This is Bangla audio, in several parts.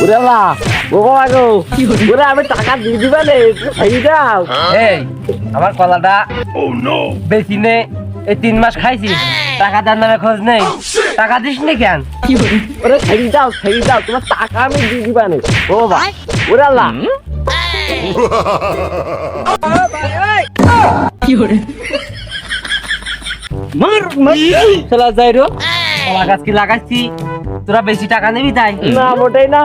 ওরে বাবা ও বাবা গো ওরে আমি টাকা দিয়ে দিবা নে খাই দাও। এই আমার কলাটা বেশি নে, এই 3 মাস খাইছি, টাকা দেওয়ার নামে খোঁজ নেই। টাকা দিস নি কেন? ওরে খাই দাও তোমার টাকা আমি দিয়ে দিবা নে। ও বাবা ওরে আল্লাহ চলা যাই রো, কলা গাছ কি লাগাচ্ছি, তোরা বেশি টাকা নিবি তাই? না মোটেই না।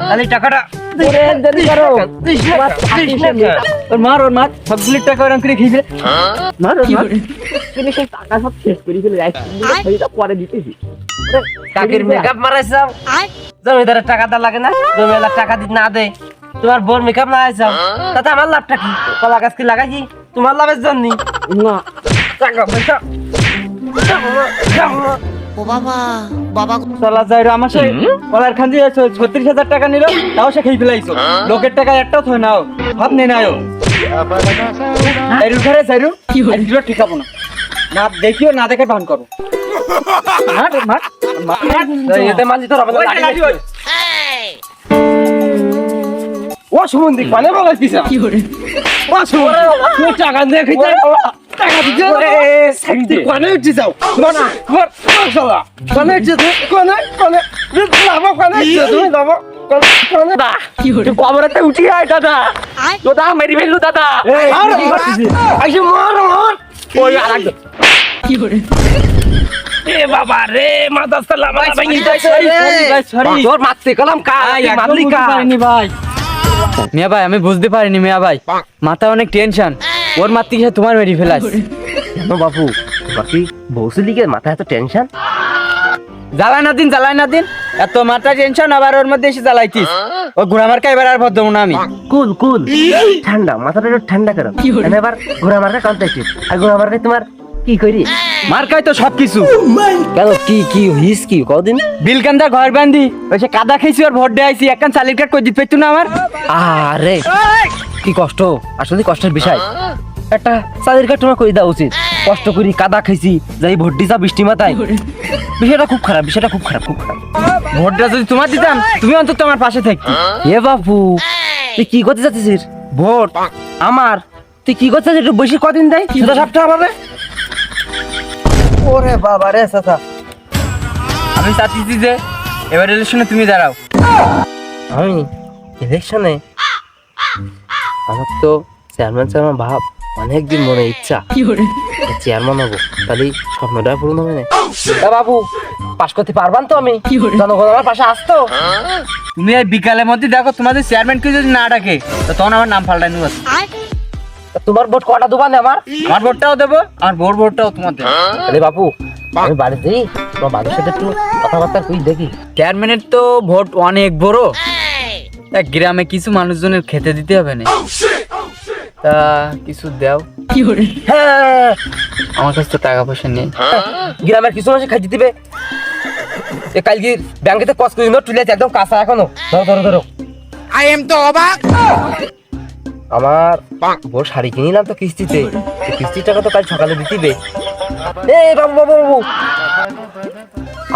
তাহলে টাকাটা ওরে দেরি করো দিস না, দিস না কেন? ওর মার সবগুলি টাকা ওরকম করে খেয়েছিল। মারো তুমি সেই টাকা সব শেষ করে ফেলে যাই খাইটা পরে দিতেছি। কাকের মেকআপ মারাইছাও, জমিদারের টাকা দেওয়া লাগে না? জমিদার টাকা দিতে না দে, তোমার বোর মেকআপ লাগাইছাও, তাতে আমার লাভটা কি? কলা গাছ কি লাগাইছি তোমার লাভের জন্য না। টাকা পয়সা ও বাবা বাবা চলা যাই রো, আমার সাথে কলার খান দিয়ে 36,000 টাকা নিল, তাও সে খেয়ে ফেলাইছো। লোকের টাকা একটাও থই নাও, ভাব নেই নাও। এরু ঘরে যাইরু আজকে ঠিক হবো না, না দেখিও না দেখে ভান করো। এতে মানছি তোর হবে না। ও সুমন্দি মানে বলাইছিস ও সুমন তুই টাকা দিয়ে খেতে টাকা দিতে সাইডে কোনে উঠি যাও না ঘর চলা কোনে উঠি তুই কোনে লাভ কোনে উঠি তুই লাভ কোনে দা কি হলো কবরতে উঠি আয় দাদা তোদা মেরি ফেললু দাদা আইসে মার ওই আরেক কি হলো এ বাবা রে মাদা সালাম ভাই সরি তোর মারতে কলম কা মারলি কা ভাই মিয়া ভাই, আমি বুঝতে পারিনি মিয়া ভাই, মাথা অনেক টেনশন, ওর মারতে গিয়ে তোমার মেরি ফেলাস। কেন বাবু বাকি বৌসুলিকে মাথায় এত টেনশন? জ্বালাই না দিন এত মাথা টেনশন, আবার ওর মধ্যে এসে জ্বালাইতিস। ও ঘোড়া মার্কা এবার আর ভদ্র না আমি। কুল ঠান্ডা মাথাটা একটু ঠান্ডা করো। এবার ঘোড়া মার্কা কন্টাক্ট আর ঘোড়া মার্কা তোমার কি করি মার্কাই তো সবকিছু। কেন কি হিস কি কদিন বিলকান্দা ঘর বান্ধি ওই সে কাদা খেয়েছি, ওর ভোট দেয়াইছি, একখান চালির কাট করে দিতে পারতো না আমার। আরে কি কষ্ট, আসলে কষ্টের বিষয়। একটা চাঁদের কাঠ তোমার করে দেওয়া উচিত। কষ্ট করি কাদা খাইছি, যাই ভোট দিছা বৃষ্টি মাথায়, বিষয়টা খুব খারাপ। ভোটটা যদি তোমার দিতাম, তুমি অন্তত আমার পাশে থাকতি। এ বাবু তুই কি করতে চাচ্ছিস? ভোট আমার, তুই কি করতে চাচ্ছিস? একটু বেশি কদিন দেয় সেটা সবটা হবে। ওরে বাবা রে চাচা, আমি চাচ্ছি যে এবার ইলেকশনে তুমি দাঁড়াও। আমি ইলেকশনে আমার তো চেয়ারম্যান ভাব অনেকদিন মনে ইচ্ছা চেয়ারম্যান হবো, তাহলে স্বপ্নটা পূরণ হবে না। বাবু পাস করতে পারবান তো? আমি জনগণ আমার পাশে আসতো। তুমি এই বিকালের মধ্যে দেখো, তোমাদের চেয়ারম্যানকে যদি না ডাকে তো তখন আমার নাম পাল্টাই নেবো। তোমার ভোট কটা দোকানে? আমার ভোটটাও দেবো, আমার বোর ভোটটাও তোমার দেবো। আরে বাবু আমি বাড়িতে তোমার বাড়ির সাথে একটু কথাবার্তা তুই দেখি। চেয়ারম্যানের তো ভোট অনেক বড়, এক গ্রামে কিছু মানুষজনের খেতে দিতে হবে না, তা কিছু দাও। হ্যাঁ আমার কাছে তো টাকা পয়সা নেই। গ্রামের কিছু মানুষ খাই দিবে। কালকে ব্যাংকেতে কস করে তুলে একদম কাঁচা এখনো। ধরো আই এম তো অবাক। আমার বড় শাড়ি কিনিলাম তো কিস্তিতে, কিস্তির টাকা তো কাল সকালে দিতিবে। এই বাবু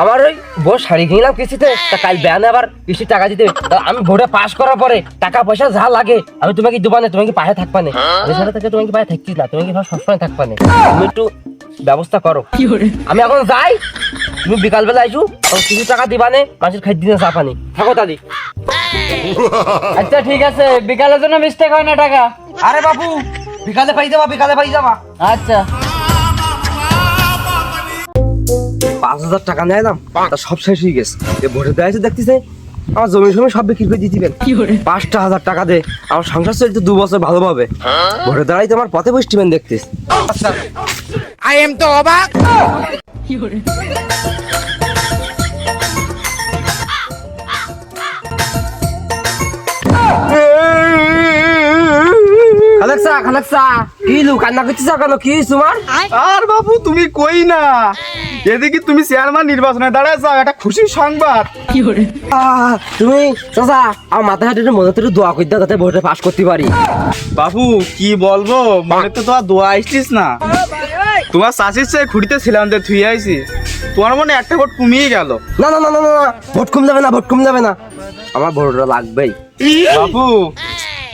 আমার ওই বড় শাড়ি কিনিলাম কিস্তিতে, তা কাল ব্যানে আবার কিস্তির টাকা দিতে। আমি ভোটে পাস করার পরে টাকা পয়সা যা লাগে আমি তোমাকে দেবো না, তুমি কি পাশে থাকবা না? আমি সাথে থেকে তুমি কি পাশে থাকছিস না, তুমি কি সবসময় থাকবা না? তুমি একটু ব্যবস্থা করো। আমি এখন যাই, তুমি বিকাল বেলা আইসু, কিছু টাকা দিবা নে, মানুষের খাই দিনে চা পানি থাকো তাদি। আচ্ছা ঠিক আছে, বিকালের জন্য মিস্টেক হয় না টাকা। আরে বাবু বিকালে পাই যাবা। আচ্ছা 5,000 টাকা নিলাম, তা সব শেষ হয়ে গেছে। ভোটে দেওয়া দেখতেছে আমার জমি সব বিক্রি করে দিয়ে দিবেন। 5,000 টাকা দে, আমার সংসার চলতে 2 বছর ভালোভাবে। ভোটে দাঁড়াইতে আমার পথে বসছিবেন দেখতিস। আচ্ছা আই এম তো অবাক। খালাকসা কি লু কান্না করতেছ কেন? কি তোমার? আর বাবু তুমি কই না, এদিকে তুমি চেয়ারম্যান নির্বাচনে দাঁড়াইছো, একটা খুশির সংবাদ। তুমি চাচা আমার মাথায় হাতে একটু মনে একটু দোয়া করে দাও যাতে ভোটে পাস করতে পারি। বাবু কি বলবো, মনে তো তোমার দোয়া আসছিস না। তোমার চাষির চেয়ে খুঁড়িতে ছিলাম যে থুই আইছি, তোমার মনে একটা ভোট কমিয়ে গেল। না না না না না ভোট কম যাবে না, ভোট কম যাবে না, আমার ভোটটা লাগবেই। বাবু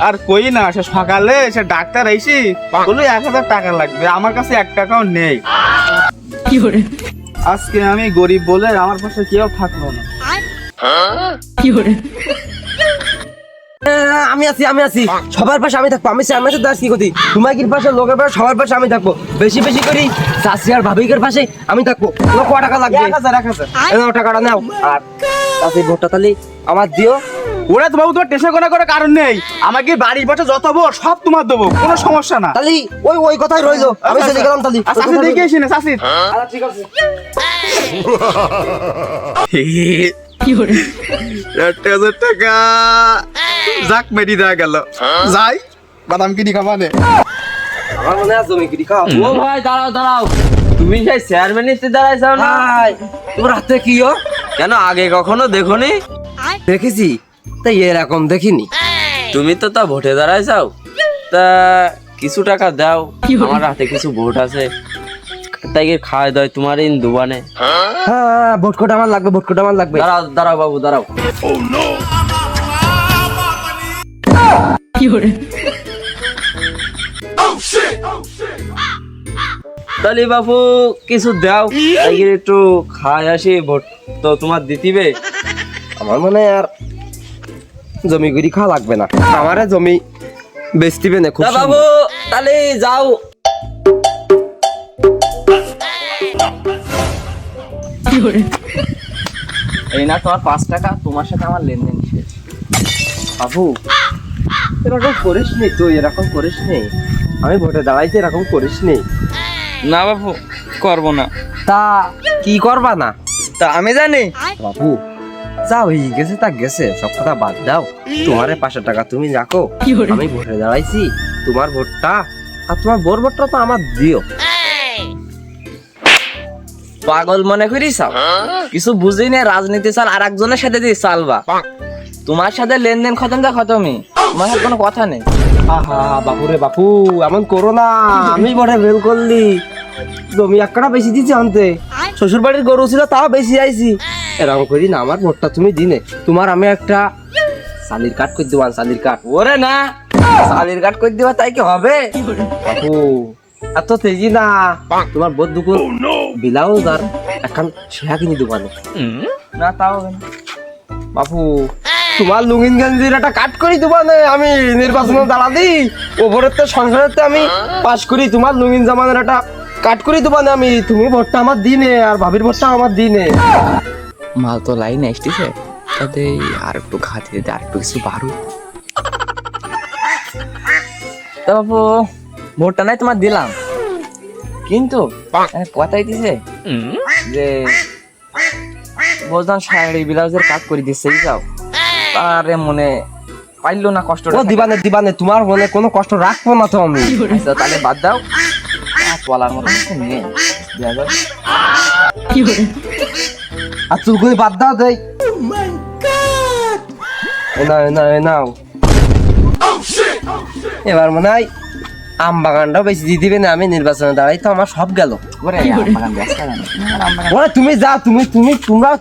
আর কই না, সে সকালে সে ডাক্তার আইসি বললো 1000 টাকা লাগবে, আমার কাছে 1 টাকাও নেই। আজকে আমি গরিব বলে আমার পাশে কেউ থাকলো না। আমি আছি সবার পাশে আমি থাকবো। আমি চেয়ারম্যানের দাস কি করছি, তোমার কি পাশে লোকের পাশে সবার পাশে আমি থাকবো। বেশি বেশি করি চাষি আর ভাবিকের পাশে আমি থাকবো। তোমার কত টাকা লাগবে? 1000 এই নাও টাকাটা নাও, আর চাষির ভোটটা তাহলে আমার দিও। ওরা তো বাবু তোমার টেনশন করার কারণ নেই, আমাকে বাড়ির পাশে যত ভোট সব তোমার দেবো, কোনো সমস্যা না। তাহলে ওই কথাই রইলো, আমি চলে গেলাম তাহলে। চাষি দেখে এসে না চাষির আচ্ছা, ঠিক আছে। 1000 টাকা যাক মেরি দেওয়া গেল। যাই বাদাম কিনি খাবানে। আমার মনে আছে জমি কিনি খাও। ও ভাই দাঁড়াও দাঁড়াও, তুমি সেই চেয়ারম্যান নিতে দাঁড়াইছাও না? ভাই তোমার হাতে কি ও? কেন আগে কখনো দেখোনি? দেখেছি, তাই এরকম দেখিনি। তুমি তো তা ভোটে দাঁড়াইছাও, তা কিছু টাকা দাও, আমার হাতে কিছু ভোট আছে, তাই খাওয়াই দাও তোমার এই দোকানে। হ্যাঁ ভোট কোটা আমার লাগবে, ভোট কোটা আমার লাগবে। দাঁড়াও দাঁড়াও বাবু দাঁড়াও। তাহলে বাবু কিছু দাও, তাই একটু খাই আসি, ভোট তো তোমার দিতিবে। আমার মনে হয় আর জমি গুড়ি খাওয়া লাগবে না, আমারে জমি বেচতিবে না। খুব তা বাবু তাহলে যাও। এই না তোমার 5 টাকা, তোমার সাথে আমার লেনদেন শেষ। বাবু এরকম করিস নি তুই, এরকম করিস নি। আমি ভোটে দাঁড়াইছি, এরকম করিস নি। না বাবু করবো না। তা কি করবা না? তা আমি জানি বাবু যা হয়ে গেছে তা গেছে, সব কথা বাদ দাও। তোমার 500 টাকা তুমি রাখো, আমি ভোটে দাঁড়াইছি, তোমার ভোটটা আর তোমার বোর ভোটটা তো আমার দিও। পাগল মনে করিস, কিছু বুঝি না, রাজনীতি চাল আর একজনের সাথে দিয়ে চালবা। তোমার সাথে লেনদেন খতম যা খতমই, তোমার সাথে কোনো কথা নেই। আহা বাপু রে বাপু, এমন করো না। আমি বড় ভেল করলি, জমি 1 কাঠা বেশি দিছি আনতে, শ্বশুর বাড়ির গরু ছিল তাও বেশি আইছি। এরকম করি না, আমার ভোটটা তুমি দিনে। তোমার আমি একটা সালির কাট করে দিবান, সালির কাট। ওরে না, শালির কাট করে দিবা তাই কি হবে? বাপু এত তেজি না, তোমার বোধ দুপুর বিলাউজ আর এখন ছেঁড়া কিনে দিবানে। না তাও হবে না। বাপু তোমার লুঙ্গিন গেঞ্জির একটা কাট করি দিবানে, আমি নির্বাচনে দাঁড়া দিই, ওপরের তো সংসারের আমি পাস করি, তোমার লুঙ্গিন জামানের একটা কাট করি দিবানে আমি। তুমি ভোটটা আমার দিনে, আর ভাবির ভোটটা আমার দিনে। মাল তো লাইন আসতেছে, তাতে আর একটু খাতে দিতে আর একটু কিছু বাড়ু। তো বাবু ভোটটা নাই তোমার দিলাম, কিন্তু কথাই দিছে যে বুঝলাম শাড়ি ব্লাউজের কাজ করে দিচ্ছে, যাও তারে মনে পাইলো না কষ্ট। ও দিবানে দিবানে, তোমার মনে কোনো কষ্ট রাখবো না তো আমি। আচ্ছা তাহলে বাদ দাও, বলার মতো কিছু নেই, দেয়া যাবে। আর চুলকুনি বাদ দাও দেই। নাও এবার মনে হয় আম বাগানটাও বেশি দিয়ে দিবে না, আমি নির্বাচনে দাঁড়াই তো আমার সব গেল। ওরে আমবাগান ব্যস্ত না, আমবাগান ওরে তুমি যাও,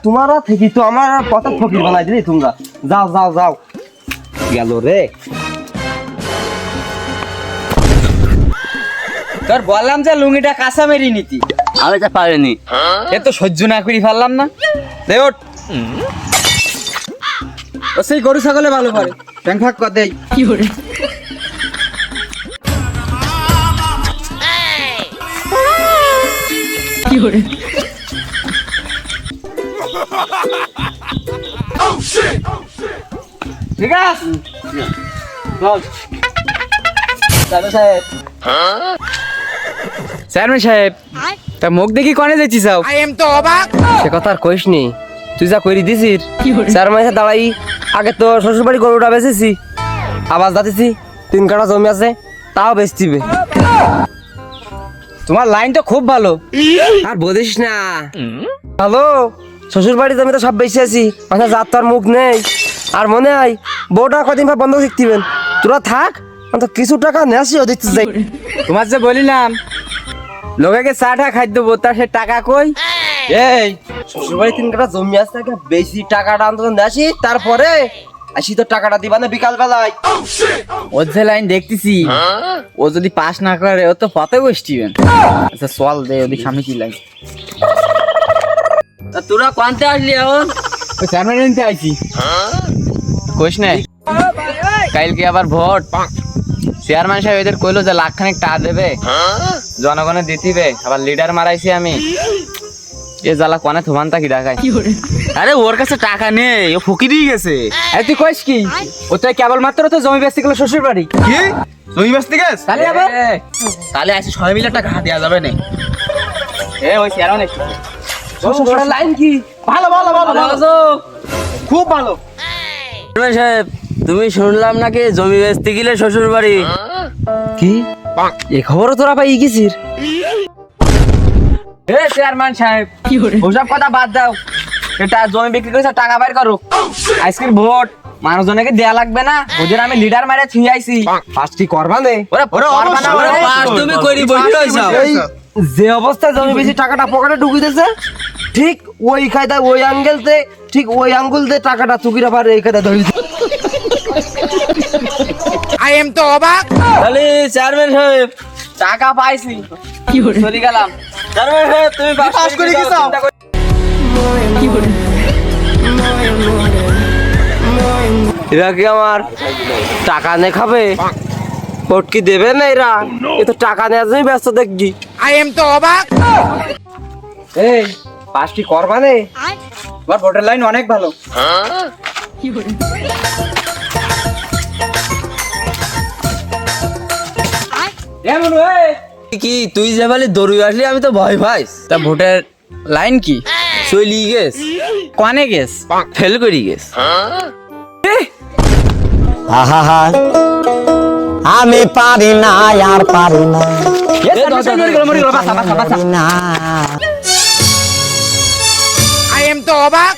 তোমারা থেকে তো আমার কত ফকির বানাই দিলি তোমরা। যাও যাও যাও, গেল রে। তোর বললাম যে লুঙ্গিটা কাঁচা মেরি নিতি, আমি তা পারিনি, এ তো সহ্য না করি পারলাম না। দে ওঠ, ও সেই গরু ছাগলে ভালো পারে, ট্যাং ফাঁক কর দেই। ঠিক আছে চেয়ারম্যান সাহেব, তা মুখ দেখি কনে যাচ্ছি চাও? I am তো অবাক। সে কথা আর কইস নি, তুই যা করি দিছিস চার মাসে দাঁড়াই। আগে তো শ্বশুর বাড়ি গরুটা বেচেছি, আবার যাতেছি 3 কাঠা জমি আছে, তাও বেচতিবে। তোমার লাইন তো খুব ভালো। আর বলিস না, ভালো শ্বশুর বাড়ি জমি তো সব বেশি আছি, মানে যার তার মুখ নেই। আর মনে হয় বউটা কদিন পর বন্ধ শিখতিবেন, তোরা থাক, অন্তত কিছু টাকা নেছি ও দিতে যাই। তোমার যে বলিলাম লোকে চাটা খাই দেবো তার সে টাকা কই? এই শ্বশুরবাড়ি 3 কাঠা জমি আছে নাকি বেশি টাকাটা আন্দোলন আসি তারপরে আসি তো টাকাটা দিবা না বিকাল বেলায়। ওর যে লাইন দেখতেছি ও যদি পাস না করে ও তো পথে বসছিবেন। আচ্ছা চল দে ওদিক সামনে কি লাগে। তা তোরা কোনতে আসলি এখন? ওই চেয়ারম্যান নিতে আইছি। কইস নাই কালকে আবার ভোট, চেয়ারম্যান সাহেব এদের কইলো যে লাখখানেক টাকা দেবে, জনগণের দিতিবে, আবার লিডার মারাইছি আমি। এ জ্বালা কোনে থুমান তাকি দেখায়। আরে ওর কাছে টাকা নেই, ও ফকির দিয়ে গেছে। এই তুই কইস কি? ও তো কেবল মাত্র তো জমি বেচতে গেল শ্বশুর বাড়ি। কি জমি বেচতে গেছ? তাহলে আবার তাহলে আসি সবাই মিলে টাকা দেওয়া যাবে না। এ ওই চেয়ারম্যান একটু শ্বশুরের লাইন কি? ভালো ভালো ভালো, খুব ভালো। চেয়ারম্যান সাহেব তুমি শুনলাম নাকি জমি বেচতে গেলে শ্বশুর বাড়ি? কি এই খবরও তোরা পাই গেছিস? এ চেয়ারম্যান সাহেব ওসব কথা বাদ দাও, এটা জমি বিক্রি করেছে টাকা বাইর করো। আজকের ভোট মানুষজনকে দেয়া লাগবে না, ওদের আমি লিডার মারে ছুঁয়ে আইছি। পাঁচ কি করবা নে? ওরে পারবা না, ওরে পাস তুমি কইরি বসে রইছো। এই যে অবস্থায় জমি বেশি টাকাটা পকেটে ঢুকিতেছে ঠিক ওই কায়দা ওই আঙ্গেলতে ঠিক ওই আঙ্গুল দিয়ে টাকাটা চুকিরা পারে এই কায়দা ধরে I am তো অবাক। তাহলে চেয়ারম্যান সাহেব টাকা পাইছি, চলে গেলাম। চেয়ারম্যান সাহেব তুমি পাস করে গেছো। এরা কি আমার টাকা নে খাবে? ভোট কি দেবে না এরা? এ তো টাকা নেওয়ার জন্য ব্যস্ত দেখছি। I am তো অবাক। এই পাঁচটি করবা নে? তোমার ভোটের লাইন অনেক ভালো। কি তুই যে বলি দৌড়ি আসলি আমি তো ভয় পাইস। তা ভোটের লাইন কি? চলি গেছ, কোনে গেছ? ফেল করি গেছ। আমি পারি না আর পারি না না I am তো অবাক।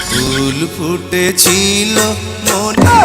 ফুল ফুটেছিল মনে